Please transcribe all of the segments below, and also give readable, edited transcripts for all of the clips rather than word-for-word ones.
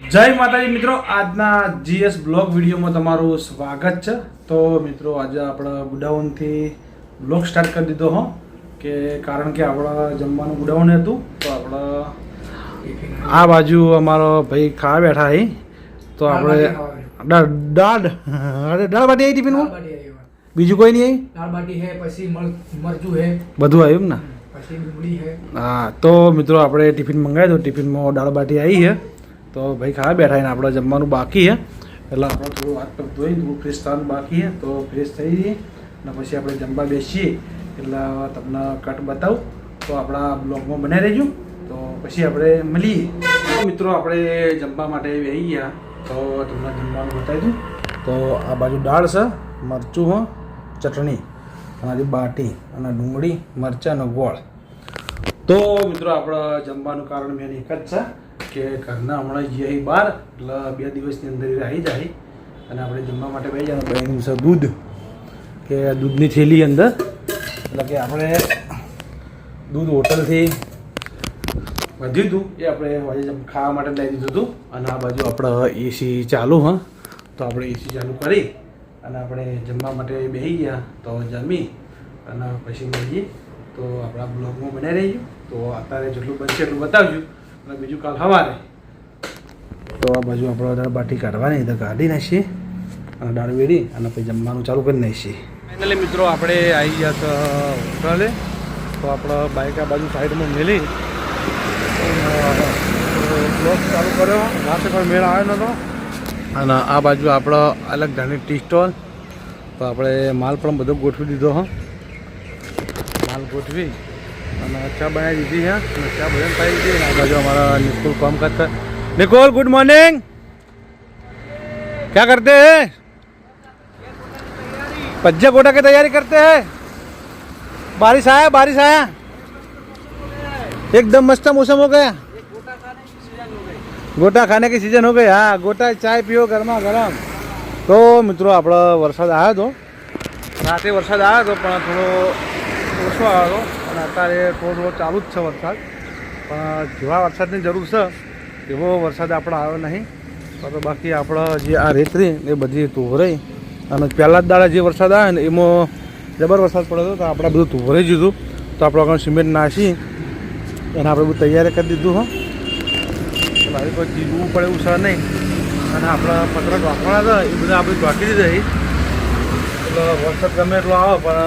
જય માતાજી મિત્રો, આજના જીએસ બ્લોગ વિડીયોમાં તમારું સ્વાગત છે। તો મિત્રો આજે આપણે ગુડાઉનથી બ્લોગ સ્ટાર્ટ કરી દીધો હો કે કારણ કે આપણે જમવાનું ગુડાઉન હતું તો આપણે આ બાજુ અમારો ભાઈ ખાવા બેઠા હી તો આપણે દાળ બાટી આવી ટિફિનમાં બીજું કોઈ નહીં આવી દાળ બાટી હે પછી મરચું હે બધું આવ્યું ને પછી ડુંગળી હે। હા તો મિત્રો આપણે ટિફિન મંગાવી દો, ટિફિનમાં દાળ બાટી આવી છે તો ભાઈ ખાવા બેઠા ને આપણે જમવાનું બાકી છે એટલે આપણે થોડું હાથ પગ ધોઈ થોડું ફ્રેશ થવાનું બાકી છે તો ફ્રેશ થઈ જઈએ અને પછી આપણે જમવા બેસીએ એટલે તમને કટ બતાવું તો આપણા બ્લોગમાં બનાવી રહેજો તો પછી આપણે મળીએ। તો મિત્રો આપણે જમવા માટે બેસી ગયા તો તમને જમવાનું બતાવી દઉં તો આ બાજુ દાળ છે, મરચું હો, ચટણી અને બાટી અને ડુંગળી મરચાં અને ગોળ। તો મિત્રો આપણે જમવાનું કારણ મેન એક જ છે કે ઘરના હમણાં જઈએ બહાર એટલે 2 દિવસની અંદર આવી જાય અને આપણે જમવા માટે બેસી જવાનું બન્યું છે દૂધ કે દૂધની થેલી અંદર એટલે કે આપણે દૂધ હોટલથી વધ્યું હતું એ આપણે આજે ખાવા માટે લઈ દીધું હતું અને આ બાજુ આપણે એસી ચાલુ હા તો આપણે એસી ચાલુ કરી અને આપણે જમવા માટે બેસી ગયા તો જમી અને પછી મળીએ તો આપણા બ્લોગમાં બનાવી રહીશું તો અત્યારે જેટલું બનશે એટલું બતાવજો અને બીજું કાલ સવારે તો આ બાજુ આપણે દાળ બાટી કાઢવાની તો કાઢી નાખીએ અને દાળ વેડી અને પછી જમવાનું ચાલુ કરી નાખીએ। ફાઇનલી મિત્રો આપણે આવી ગયા તો હોટલે તો આપણે બાઇક આ બાજુ સાઈડમાં મેલી બ્લોગ ચાલુ કર્યો રાતે પણ મેળ આવ્યો નહોતો અને આ બાજુ આપણો અલગ ધાણી ટી સ્ટોલ તો આપણે માલ પણ બધો ગોઠવી દીધો હો માલ ગોઠવી અને ચા બનાવી દીધી है અને ચા ભજन पाई दी। आ बाजू हमारा निकोल काम करता है। निकोल गुड मॉर्निंग, क्या करते हैं? पज्जा गोटा की तैयारी करते हैं। बारिश आया एकदम मस्त मौसम हो गया, गोटा खाने की सीजन हो गई। हाँ गोटा चाय पियो गर्मा गरम। तो मित्रों आप वरसाद आया तो रात वरसाद आया तो थोड़ो ओछो आया तो અત્યારે થોડો ચાલુ જ છે વરસાદ પણ જેવા વરસાદની જરૂર છે એવો વરસાદ આપણે આવ્યો નહીં તો બાકી આપણે જે આ રેતરી એ બધી તુવરાઈ અને પહેલાં જ દાડા જે વરસાદ આવે ને એમાં જબર વરસાદ પડ્યો તો આપણે બધું તુવરાઈ દીધું તો આપણે આગળ સિમેન્ટ નાખી એને આપણે બધું તૈયારી કરી દીધું હો મારી કોઈ જીવવું પડે એવું છે નહીં અને આપણા પતરા ઢોકવાના હતા એ બધા આપણે ઢોકી દીધા એટલે વરસાદ ગમે એટલો આવે પણ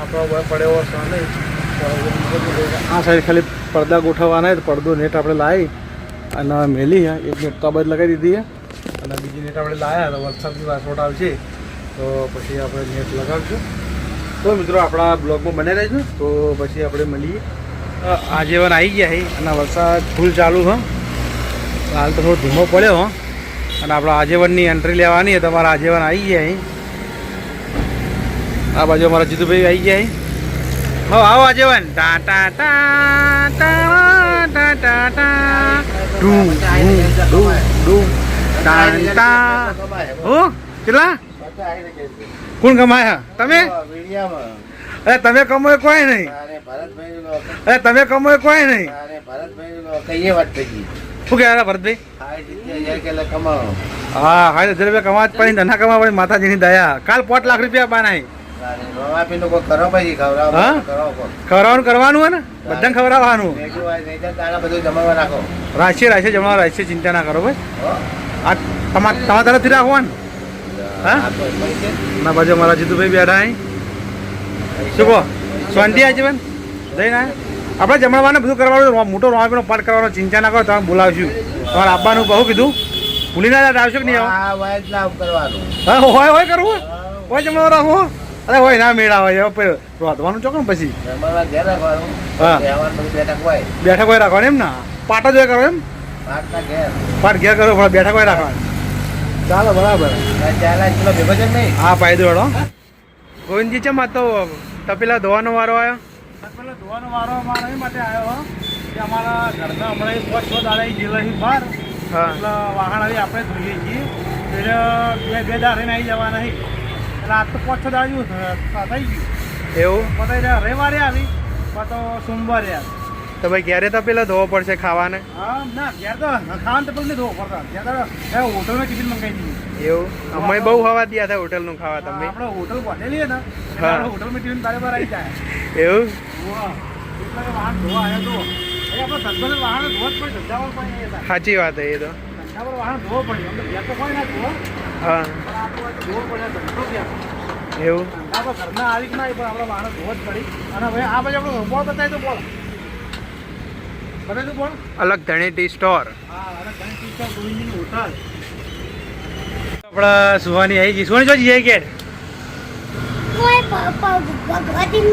આપણો પડે એવો છે નહીં। આ સાઈડ ખાલી પડદા ગોઠવવાના તો પડદો નેટ આપણે લાવી અને મેલી એક નેટ તો બાદ લગાવી દીધી અને બીજી નેટ આપણે લાવ્યા તો વરસાદની વાસોટ આવશે તો પછી આપણે નેટ લગાવશું। તો મિત્રો આપણા બ્લોગમાં બને રહેજો તો પછી આપણે મળીએ। આજીવન આવી ગયા છે અને વરસાદ ફૂલ ચાલુ હો હાલ તો થોડો ધીમો પડ્યો હો અને આપણા આજીવનની એન્ટ્રી લેવાની તમારા આજીવન આવી ગયા છે। આ બાજુ અમારા જીતુભાઈ આવી ગયા છે। हो आओ आजीवन टा टा टा टा टा टा टा डू डू डू टा टा हो કેટલા કોણ કમાયા તમે? અરે તમે કમાય કોઈ નહીં, અરે તમે કમાય કોઈ નહીં। શું કહેવાય ભરતભાઈ? હા 6000 રૂપિયા કમાવા જ પડી, ધના કમાવા પડી માતાજીની દયા। કાલ 5 લાખ રૂપિયા બનાવી ખવડાવવાનું કરવાનું હે ને બધાને ખવડાવવાનું રાશિએ જમવા રાશિએ ચિંતા ના કરો ભાઈ આ તમારા તરફથી રાખો ને હા ના બાજુ અમારા જીતુભાઈ બેઠા અહીં શું કહો શાંતિ આજીવન જઈને આપણે જમણવાને બધું કરવાનું મોટો રોમાપીનો પાઠ કરવાનો ચિંતા ના કરો તમે બોલાવશું તમારે આપવાનું બહુ કીધું ભૂલી ના આવશો કે નહીં હા હોય કરવું હોય જમણવા રાખો અરે હોય ના મેળા હોય રોધવાનું ચોક ને પછી હા બેઠક હોય રાખવાનું એમ ના પાટ જ હોય કરો એમ પાટ ઘેર કરો બેઠક હોય રાખવાનું ચાલો બરાબર હા ફાયદો વાળો ગોવિંદજી છે માં તો તપેલા ધોવાનો વારો આવ્યો તપેલા ધોવાનો વારો અમારા એ માટે આવ્યો કે અમારા ઘરના હમણાં 5-6 દાડા ગયેલા બહાર એટલે વાહન આવી આપણે જોઈએ છીએ એટલે બે દાડા રહીને આવી જવાના નહીં રાત તો 5-6 દાડા જેવું થઈ ગયું એવું પતાવી રવિવારે આવી તો સોમવારે આવી તો ભાઈ ઘેરે તો પેલા ધોવો પડશે ખાવાને હા ના ઘેર તો ખાવાનું તો પેલું ધોવું પડતા ઘેર તો હોટલમાં ટિફિન મંગાવી દીધી એવું અમે બહુ હવા દયા હતા હોટલનું ખાવા તમે આપણે હોટલ પહોંચેલી છે ને હા. હોટલમાં ટિફિન બરાબર આવી જાય એવું વાહ એટલે વાહન ધોવા આવ્યા તો આપણે ધંધો વાહન ધોવા જ પડે ધંધા કોઈ નહીં હતા સાચી વાત છે એ તો ધંધા પર વાહન ધોવો પડે અમને ઘેર તો કોઈ ના ધોવા હા પણ આપણે ધોવો પડે ધંધો ક્યાં એવું ધંધા પર ઘરના આવી જ ના પણ આપણે વાહન ધોવો જ પડી અને ભાઈ આ બાજુ આપણે બોલ બતાવી તો બોલ બતાવી તો બોલ અલગ ધણી ટી સ્ટોર હા અને ઘણી ટીચર ગોવિંદની હોટલ આપણા સુવાની આવી ગઈ સુવાની જો જઈએ કે કોઈ ભગવતી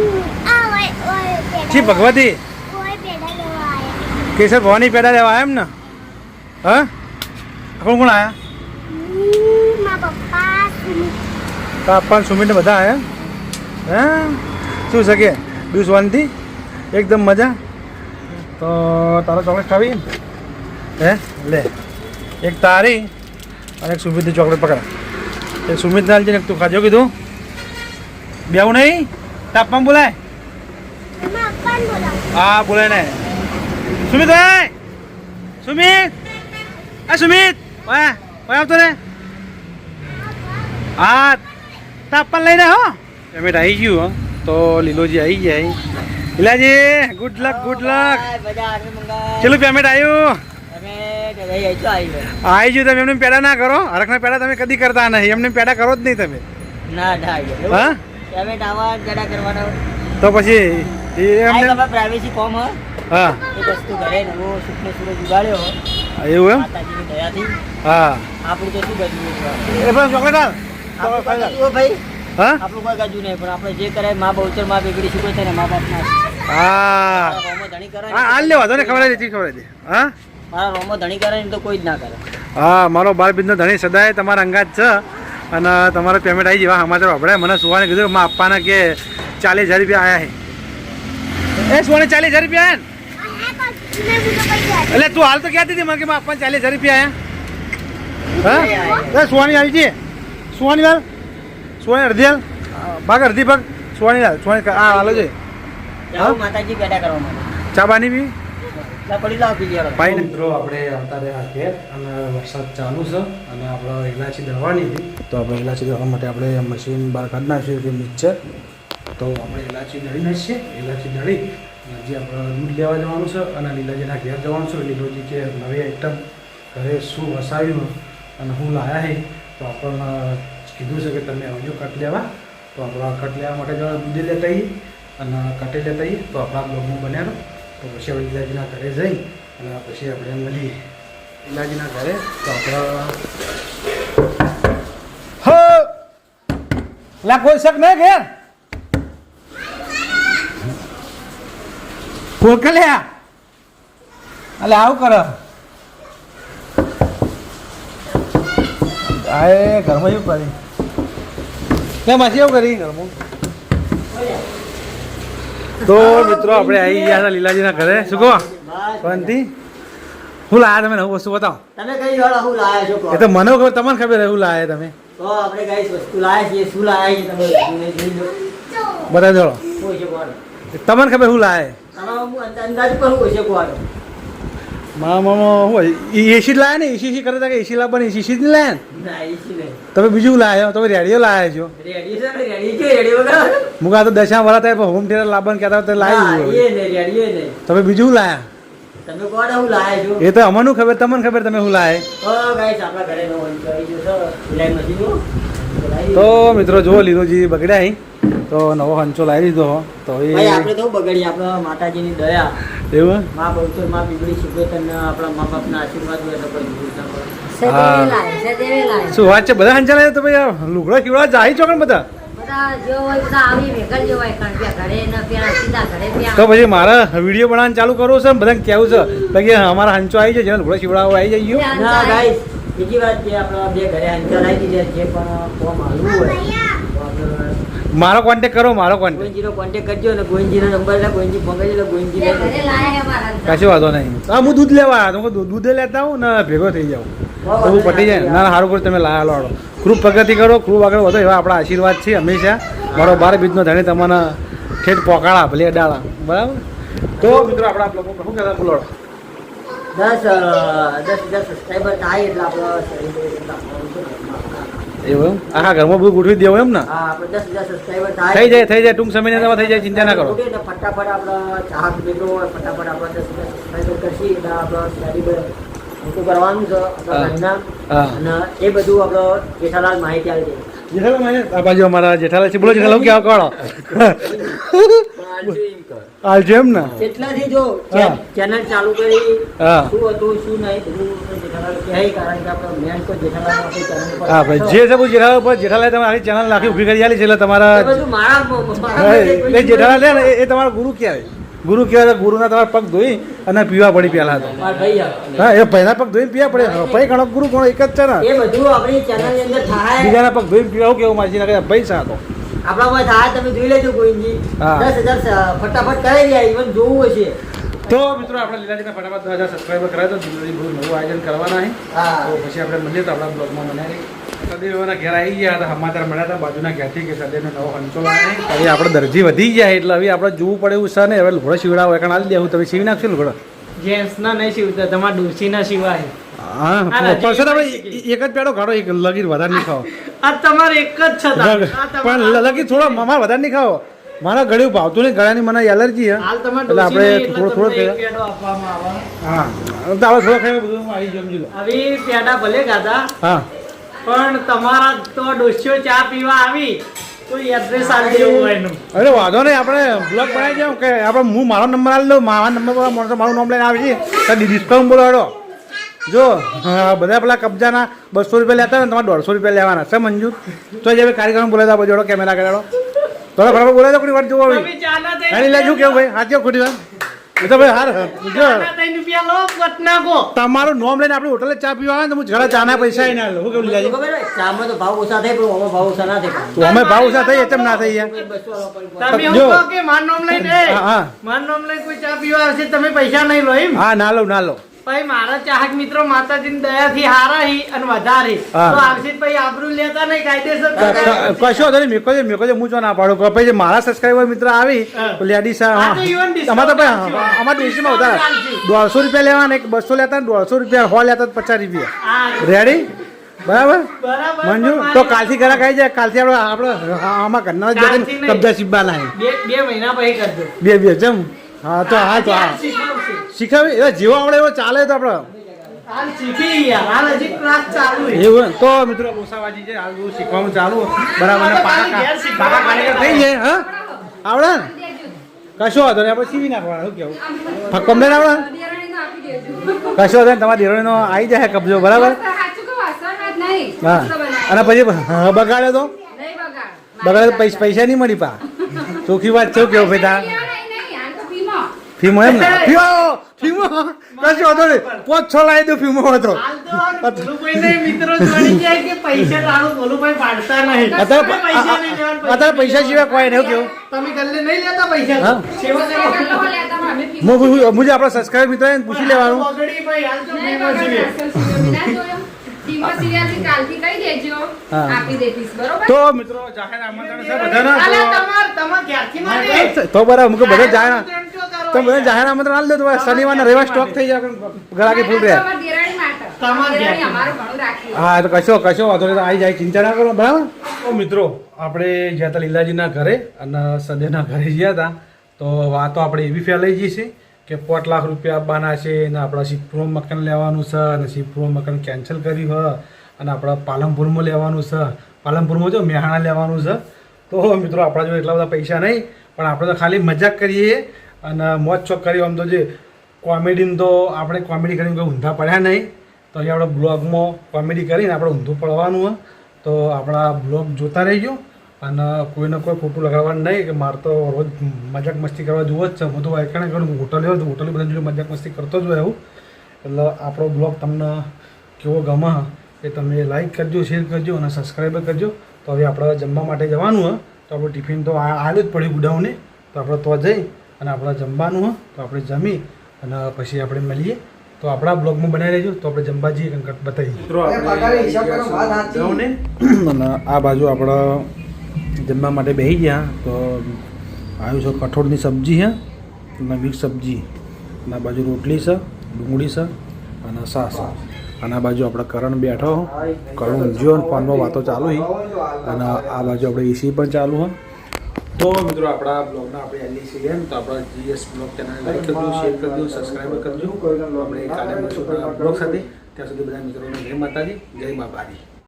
જી ભગવતી કોઈ પેડા લેવા આયા કેસર ભવાની પેડા લેવા એમ ને હા કોણ કોણ આયા મા પપ્પા પાપા સુમિત ને બધા આયા હે શું છે કે બીજું શાંતિ એકદમ મજા તો તારો ચોકલેટ ખાવી હે લે એક તારી અને એક સુમિતની ચોકલેટ પકડ એક સુમિત ના છે તું ખાજો કીધું બેવું નહીં તાપમાં બોલાય મા પપ્પાને બોલાવો હા બોલાય ને સુમિત ભાઈ સુમિત આ સુમિત ઓય ઓય આવતો રે હા તાપમાં લઈને હો પેમેન્ટ આવી ગયું હો તો લીલોજી આવી ગયા લીલાજી ગુડ લક ચેલું પેમેન્ટ આવ્યું આવી ગયું તમે એમને પેડા ના કરો હરખના પેડા તમે કદી કરતા નહીં એમને પેડા કરો જ નહીં તમે હા તો પછી એમને પ્રાઇવેસી કોમ હ હા એક વસ્તુ ઘરે નવો સુખને સૂરજ ઉગાડ્યો એવું એમ માતાજીની દયાથી હા આપણું તો શું ગજવું એ પણ ચોકલેટ હાલ આપણું કોઈ ગજવું ભાઈ હા આપણું કોઈ ગજવું નહીં પણ આપણે જે કરાય મા બહુચર માં બેગડી શીખવે છે ને મા બાપના હા રોમો ધણી કરે હા હાલ લેવા દો ને ખબર દે હા મારા રોમો ધણી કરે ને તો કોઈ જ ના કરે હા મારો બાર બીજનો ધણી સદાય તમારા અંગાત છે અને તમારો પેમેન્ટ આવી જેવા સમાચાર આપણે મને સુવાને કીધું માં આપવાના કે 40,000 રૂપિયા આવ્યા છે એ સુવાને 40,000 રૂપિયા આવ્યા એટલે તું હાલ તો કહેતી હતી મને કે માં આપવાને 40,000 રૂપિયા આવ્યા હા સુવાની આવી છે સુવાની લાલ સુવાની અડધી હાલ ભાગ અડધી ભાગ સુવાની લાલ સુવાની હા હાલો છે જાઓ માતાજી પેદા કરવા માટે ચા બાની બી પડી લાવ પી ગયા ભાઈ મિત્રો આપણે આવતા રહ્યા ઘેર અને વરસાદ ચાલુ છે અને આપણે ઇલાયચી દળવાની હતી તો આપણે ઇલાયચી દળવા માટે આપણે મશીન બહાર કાઢી નાખ્યું કે મિક્સર તો આપણે ઇલાયચી દળી નાખીએ ઇલાયચી દળી હજી આપણે દૂધ લેવા જવાનું છે અને લીલાજીના ઘેર જવાનું છે લીલોજી કે નવી આઈટમ ઘરે શું વસાવ્યું અને હું લાયા છે તો આપણને કીધું છે કે તમે આવજો કટ લેવા તો આપણા કટ લેવા માટે જણા દૂધે લેતા આવીએ અને કટે લેતા આવીએ તો આપણા બ્લોગમાં બન્યા તો પછી આપણે લીલાજીના ઘરે જઈ અને પછી આપણે મળીએ લીલાજીના ઘરે તો આપણે હો લા કોઈ શક નહીં ઘેર કોલ કે લે અલે આવું કરો આય ઘરમાં એવું કરી કે માસી એવું કરી ઘરમાં તો મિત્રો આપણે આવી ગયા હતા લીલાજીના ઘરે શું કહો શાંતિ હું લાયા તમે નવું વસ્તુ બતાવો તમે કઈ વાળા હું લાયા છો એ તો મને ખબર તમને ખબર હું લાયા તમે તો આપણે કઈ વસ્તુ લાયા છીએ શું લાયા છીએ તમે જોઈ લો બતાવી દો કોઈ છે કોણ તમને ખબર હું લાયા તમારા હું અંદાજ પર હું છે કોણ મારા મામા હું એસી જ લાયા ને એસી કરે કે એસી લાવવાની એસી જ નહીં લાયા ને ના એસી નહીં તમે બીજું લાયા તમે રેડિયો લાયા છો રેડી છે રેડી છે રેડી વગર મુકા તો દશા વાળા થાય હોમ થિયેટર લાવવાનું કહેતા હતા લાવી એ દીધું ને રેડી એ નહીં તમે બીજું લાયા તમે કોણ હું લાયા છો એ તો અમને ખબર તમને ખબર તમે હું લાયા ઓ ગાઈસ આપણા ઘરે નો હોય આવી ગયો છે ઇલાઈ મશીનો તો મિત્રો જો લીલોજી બગડ્યા અહીં તો નવો હંચો લાવી દીધો તો ભાઈ એ આપણે તો બગડી આપણા માતાજીની દયા એવું માં બહુચર માં બીબડી શીખવે તને આપણા મા બાપના આશીર્વાદ હોય તો કોઈ ભૂલ ના પડે હા. શું વાત છે બધા હંચા લાવ્યા તો ભાઈ આ લુગડા કીવડા જાય ચોકન બધા તો પછી મારા વિડીયો બનાવવાનું ચાલુ કરવું છે ને બધાને કહેવું છે બાકી અમારા હંચો આવી જાય જેને લુગડા શીવડાવો આવી જાય ના ગાઈસ બીજી વાત કે આપણા બે ઘરે અંતર આવી દીધા જે પણ ફોર્મ હાલવું હોય તો આપણે મારો કોન્ટેક્ટ કરો મારો કોન્ટેક્ટ ગોવિંદજીનો કોન્ટેક્ટ કરજો અને ગોવિંદજીનો નંબર એટલે ગોવિંદજી ફોન એટલે ગોવિંદજી કશો વાંધો નહીં હા હું દૂધ લેવા આવ્યો તો દૂધે લેતા આવું ને ભેગો થઈ જાઉં તો હું પટી જાય ના સારું કરી તમે લાયા લોડો ખૂબ પ્રગતિ કરો ખૂબ આગળ વધો એવા આપણા આશીર્વાદ છે હંમેશા મારો બાર બીજનો ધણી તમને ઠેઠ પોકાળા ભલે ડાળા બરાબર તો મિત્રો આપણા બ્લોગમાં શું કહેતા બોલો 10,000 સબસ્ક્રાઈબર થાય એટલે આપણે એવું એમ? આખા ઘરમાં બધું ગોઠવી દેવું એમ ને હા આપણે 10,000 સબસ્ક્રાઈબર થાય થઈ જાય ટૂંક સમયની અંદર થઈ જાય ચિંતા ના કરો એટલે ફટાફટ આપણા ચાહક મિત્રો હોય ફટાફટ આપણા 10,000 સબસ્ક્રાઈબર કરશી એટલે આપણે સેલિબ્રેટ મોટું કરવાનું છે આપણા ઘરના હા. અને એ બધું આપણો જેઠાલાલ માહિતી આવી જાય જેઠાલાલ આ બાજુ અમારા જેઠાલાલ છે બોલો જેઠાલાલ કેવા કોળો આલજો એમ ને કેટલાથી જો હા. ચેનલ ચાલુ કરી હા. શું હતું શું નહીં બધું જેઠાલાલ કહે કારણ કે આપણે મેન તો જેઠાલાલ આપણી ચેનલ પર હા ભાઈ જે છે જેઠાલાલ પર જેઠાલાલ તમે આખી ચેનલ નાખી ઊભી કરી આલી છે એટલે તમારા એ બધું મારા એટલે જેઠાલાલ છે ને એ તમારા ગુરુ કહેવાય તો ગુરુના તમારા પગ ધોઈ અને પીવા પડી પહેલા તો મારા ભાઈ આવે. હા એ ભાઈના પગ ધોઈને પીવા પડે ભાઈ ઘણો ગુરુ ઘણો એક જ છે ને એ બધું આપણી ચેનલ ની અંદર થાય બીજાના પગ ધોઈને પીવા કેવું માજી નાખે ભાઈ સાતો આપણા પર થાય તમે જોઈ લેજો ગોવિંદજી હા. 10,000 ફટાફટ કરાવી ગયા ઇવન જોવું હશે તો મિત્રો આપણે લીલાજીના ફટાફટ 10,000 સબસ્ક્રાઈબર કરાય તો દીકરી બહુ નવું આયોજન કરવાના છે હા તો પછી આપણે મળીએ તો આપણા બ્લોગમાં બનાવી સદેવના ઘેર આવી ગયા હતા સમાચાર મળ્યા હતા બાજુના ઘેરથી કે સદેવનો નવો હંચો લાવે હવે આપણે દરજી વધી ગયા એટલે હવે આપણે જોવું પડે એવું છે ને હવે લુગડો સીવડાવો એકણ આલી દેવું તમે સીવી નાખશો લુગડો જેન્ટ્સ ના નહીં શિવતા તમારા ડોસી ના સિવાય હા પડશે તો આપણે એક જ પેડો કાઢો એક લગીર વધારે નહીં ખાઓ આ તમારે એક જ છે પણ લગીર થોડો મારે વધારે નહીં ખાઓ મારા ગળ્યું ભાવતું નહીં ગળાની મને એલર્જી છે હાલ તમારે એટલે આપણે થોડો થોડો ડોસી ખાઈએ. પેડો આપવામાં આવે હા તો આપણે થોડો ખાઈ બધું આવી જમજી લો આવી પેડા ભલે ખાધા હા પણ તમારા તો ડોસીઓ ચા પીવા આવી તો એડ્રેસ આપી દેવું હોય એનું અરે વાંધો નહીં આપણે બ્લોગ બનાવી જાઉં કે આપણે હું મારો નંબર આપી દઉં મારા નંબર પર મારું નામ લઈને આવી છે ડિસ્કાઉન્ટ બોલો હેડો જો બધા પેલા કબજાના 200 રૂપિયા લેતા હોય ને તમારે 150 રૂપિયા લેવાના છે મંજૂર તો જે કારીગરો બોલાતા પછી જોડો કેમેરા કરાડો થોડા ફટાફટ બોલાય તો કોઈ વાર જોવો તમે ચાના દઈ એની લેજો કેવું ભાઈ સાચી ખોટી વાત એ તો ભાઈ હાર જો ચાના દઈ રૂપિયા લો વટ નાખો તમારું નામ લઈને આપણે હોટલે ચા પીવા આવે ને તો હું ઘરે ચાના પૈસા ના લો શું કેવું તો લીલાજી ખબર હોય, ચામાં તો ભાવ ઓછા થાય પણ આમાં ભાવ ઓછા ના થાય તો અમે ભાવ ઓછા થઈ એમ ના થઈ યાર 200 રૂપિયા તમે જો. એવું કહો કે મારું નામ લઈને હા, હા. મારું નામ લઈને કોઈ ચા પીવા આવશે તમે પૈસા નહીં લો એમ હા ના લો ના લો ભાઈ મારા ચાહક મિત્રો માતાજીની દયાથી હારા હી અને વધારે હા. તો આવશે જ ભાઈ આબરૂ લેતા નહીં કાયદેસર કશો હતો નહીં મેકો છે હું ચો ના પાડું પછી જે મારા સબસ્ક્રાઈબર મિત્ર આવી હા. લેડીઝ આ તો even discount અમારે તો ભાઈ ચાલશે. અમારા દેશમાં વધારે ચાલશે. 150 રૂપિયા લેવાના એક 200 લેતા ને 150 રૂપિયા હો લેતા 50 રૂપિયા હા રેડી બરાબર બરાબર મંજુ પણ તો મારી- કાલથી ઘરે ખાઈ જાય કાલથી આપણે આમાં ઘરના જ કાલથી નહીં. કબજા સીબવાના બે મહિના પછી કરજો બે જમ હા તો હા તો હા શીખવશે. શીખવી એ જેવો આવડે એવો ચાલે તો આપણે હાલ શીખી યાર હાલ હજી ક્લાસ ચાલુ છે એવું તો મિત્રો ઓસાવાજી છે હાલ બધું શીખવાનું ચાલુ બરાબર અને પાકા કારીગર થઈ જાય હા આવડે ને કશો વાંધો નહીં આપણે સીવી નાખવાના શું કેવું ફક્કમ નહીં આવડે કશો વાંધો નહીં તમારા દેરોણીનો આવી જાય કબજો બરાબર હા અને પછી બગાડે તો બગાડે તો પૈસા નહીં મળી પા ચોખ્ખી વાત છે કેવું ભાઈ તારા ફીમો એમ ને ફીમો કશો વાંધો નહીં 5-6 લાવી દઉં ફીમો હતો હાલ તો ભોલુભાઈને મિત્રો જોડી જાય કે પૈસા તારું ભોલુભાઈ પાડતા નહીં તમે પૈસા નહીં લેવાના, અત્યારે પૈસા સિવાય કોઈ નહીં કેવું તમે ગલ્લે નહીં લેતા પૈસા હા. સેવા કરો મુજે આપણા સબસ્ક્રાઈબર મિત્રો એને પૂછી લેવાનું ઓગળી ભાઈ હાલ તો ફેમસ છે તો મિત્રો જાહેર આમંત્રણ છે બધાના અલા તમાર ક્યારથી માટે તો બરાબર મુકે બધા જાહેર આમંત્રણ તો કરો. તો બધા જાહેર આમંત્રણ આલી દો તો શનિવારના રવિવાર સ્ટોક થઈ જાય ગરાકી ફૂલ રહે હા તો કશો વાંધો નહીં તો આવી જાય ચિંતા ના કરો બરાબર તો મિત્રો આપણે ગયા હતા લીલાજીના ઘરે અને સદેના ઘરે ગયા હતા તો વાતો આપણે એવી ફેલાઈ ગઈ છે કે 5 લાખ રૂપિયા આપવાના છે અને આપણા શિવપુરમાં મકાન લેવાનું છે અને શિવપુરમાં મકાન કેન્સલ કર્યું હોય અને આપણા પાલનપુરમાં લેવાનું છે પાલનપુરમાં જો મેહાણા લેવાનું છે તો મિત્રો આપણા જોડે એટલા બધા પૈસા નહીં પણ આપણે તો ખાલી મજાક કરીએ અને મોજ શોખ કરીએ આમ તો જે કોમેડીને તો આપણે કોમેડી કરીને કોઈ ઊંધા પડ્યા નહીં તો અહીંયા આપણે બ્લોગમાં કોમેડી કરીને આપણે ઊંધું પડવાનું હોય તો આપણા બ્લોગ જોતા રહીજો અને કોઈને કોઈ ખોટું લગાડવાનું નહીં કે મારે તો રોજ મજાક મસ્તી કરવા જુઓ જ છે હું તો એકણે કરું હોટલે હોય તો હોટલે બધા જોડે મજાક મસ્તી કરતો જ હોય એવું એટલે આપણો બ્લોગ તમને કેવો ગમે એ તમે લાઈક કરજો શેર કરજો અને સબસ્ક્રાઈબ કરજો તો હવે આપણે જમવા માટે જવાનું હોય તો આપણું ટિફિન તો આવ્યું જ પડ્યું ગુડાઉને તો આપણે તો જઈ અને આપણે જમવાનું હોય તો આપણે જમી અને પછી આપણે મળીએ તો આપણા બ્લોગમાં બનાવી રહેજો તો આપણે જમવા જઈએ કંઈક બતાવીએ મિત્રો અને આ બાજુ આપણા જમવા માટે બેસી ગયા તો આવ્યું છે કઠોળની સબ્જી છે અને મિક્સ સબ્જી અને આ બાજુ રોટલી છે, ડુંગળી છે અને સાસ છે. અને આ બાજુ આપણે કરણ બેઠો, કરણ ઊંઝ્યો અને ફોનમાં વાતો ચાલુ છે. અને આ બાજુ આપણે એસી પણ ચાલુ છે. તો મિત્રો આપણા બ્લોગના આપણે એલઈ છીએ તો આપણા જીએસ બ્લોગ ચેનલને લાઈક કરજો, શેર કરજો, સબસ્ક્રાઈબ કરજો. આપણે કાલે મળીશું બ્લોગ સાથે. ત્યાં સુધી બધા મિત્રોને જય માતાજી, જય બાબાજી.